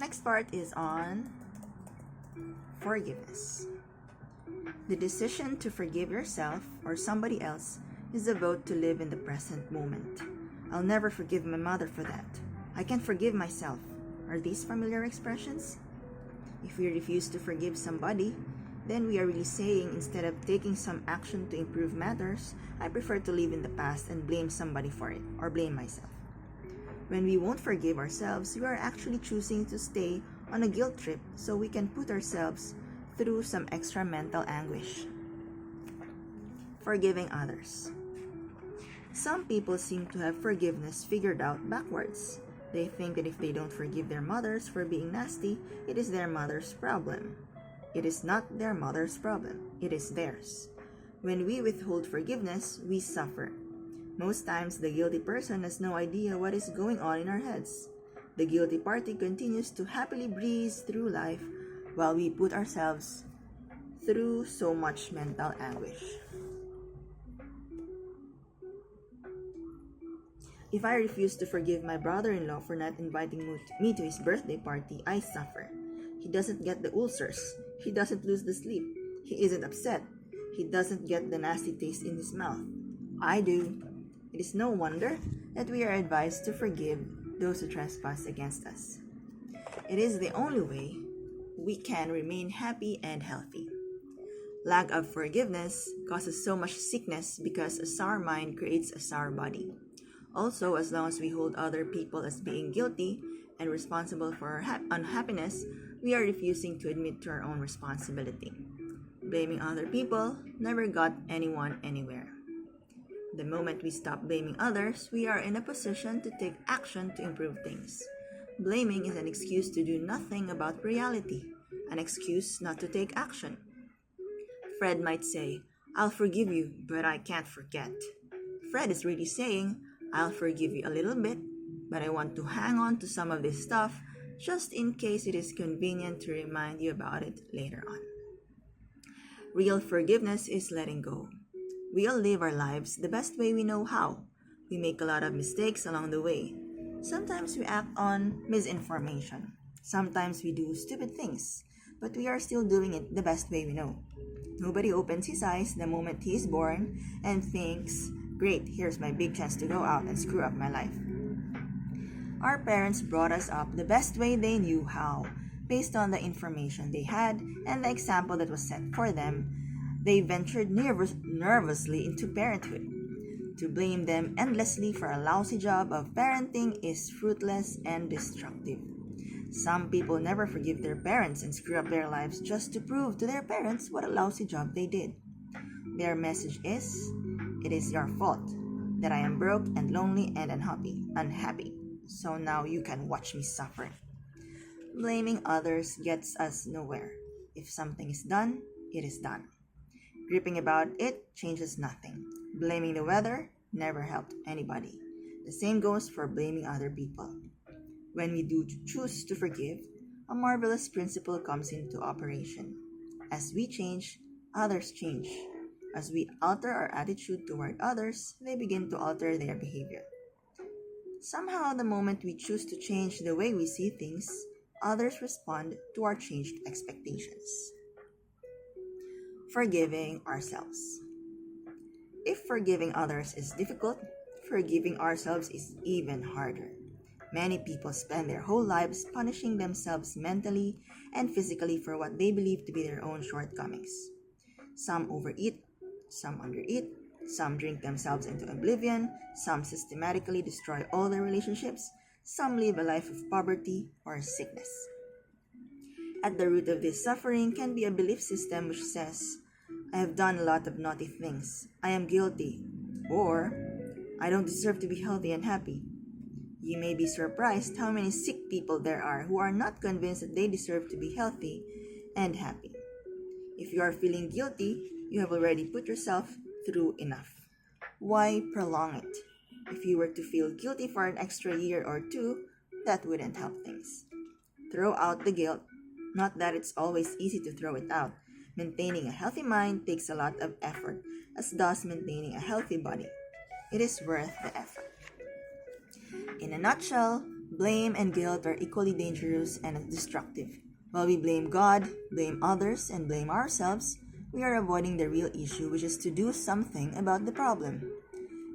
Next part is on forgiveness. The decision to forgive yourself or somebody else is a vote to live in the present moment. I'll never forgive my mother for that. I can't forgive myself. Are these familiar expressions? If we refuse to forgive somebody, then we are really saying instead of taking some action to improve matters, I prefer to live in the past and blame somebody for it or blame myself. When we won't forgive ourselves, we are actually choosing to stay on a guilt trip so we can put ourselves through some extra mental anguish. Forgiving others. Some people seem to have forgiveness figured out backwards. They think that if they don't forgive their mothers for being nasty, it is their mother's problem. It is not their mother's problem. It is theirs. When we withhold forgiveness, we suffer. Most times, the guilty person has no idea what is going on in our heads. The guilty party continues to happily breeze through life while we put ourselves through so much mental anguish. If I refuse to forgive my brother-in-law for not inviting me to his birthday party, I suffer. He doesn't get the ulcers. He doesn't lose the sleep. He isn't upset. He doesn't get the nasty taste in his mouth. I do. It is no wonder that we are advised to forgive those who trespass against us. It is the only way we can remain happy and healthy. Lack of forgiveness causes so much sickness because a sour mind creates a sour body. Also, as long as we hold other people as being guilty and responsible for our unhappiness, we are refusing to admit to our own responsibility. Blaming other people never got anyone anywhere. The moment we stop blaming others, we are in a position to take action to improve things. Blaming is an excuse to do nothing about reality, an excuse not to take action. Fred might say, "I'll forgive you, but I can't forget." Fred is really saying, "I'll forgive you a little bit, but I want to hang on to some of this stuff just in case it is convenient to remind you about it later on." Real forgiveness is letting go. We all live our lives the best way we know how. We make a lot of mistakes along the way. Sometimes we act on misinformation. Sometimes we do stupid things, but we are still doing it the best way we know. Nobody opens his eyes the moment he is born and thinks, "Great, here's my big chance to go out and screw up my life." Our parents brought us up the best way they knew how, based on the information they had and the example that was set for them. They ventured nervously into parenthood. To blame them endlessly for a lousy job of parenting is fruitless and destructive. Some people never forgive their parents and screw up their lives just to prove to their parents what a lousy job they did. Their message is, "It is your fault that I am broke and lonely and unhappy. So now you can watch me suffer." Blaming others gets us nowhere. If something is done, it is done. Gripping about it changes nothing. Blaming the weather never helped anybody. The same goes for blaming other people. When we do choose to forgive, a marvelous principle comes into operation. As we change, others change. As we alter our attitude toward others, they begin to alter their behavior. Somehow, the moment we choose to change the way we see things, others respond to our changed expectations. Forgiving ourselves. If forgiving others is difficult, forgiving ourselves is even harder. Many people spend their whole lives punishing themselves mentally and physically for what they believe to be their own shortcomings. Some overeat, some undereat, some drink themselves into oblivion, some systematically destroy all their relationships, some live a life of poverty or sickness. At the root of this suffering can be a belief system which says, "I have done a lot of naughty things. I am guilty." Or, "I don't deserve to be healthy and happy." You may be surprised how many sick people there are who are not convinced that they deserve to be healthy and happy. If you are feeling guilty, you have already put yourself through enough. Why prolong it? If you were to feel guilty for an extra year or two, that wouldn't help things. Throw out the guilt. Not that it's always easy to throw it out. Maintaining a healthy mind takes a lot of effort, as does maintaining a healthy body. It is worth the effort. In a nutshell, Blame and guilt are equally dangerous and destructive. While we blame God, blame others, and blame ourselves, we are avoiding the real issue, which is to do something about the problem.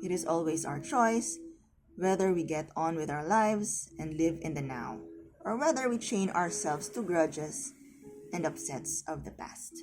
It is always our choice whether we get on with our lives and live in the now, or whether we chain ourselves to grudges and upsets of the past.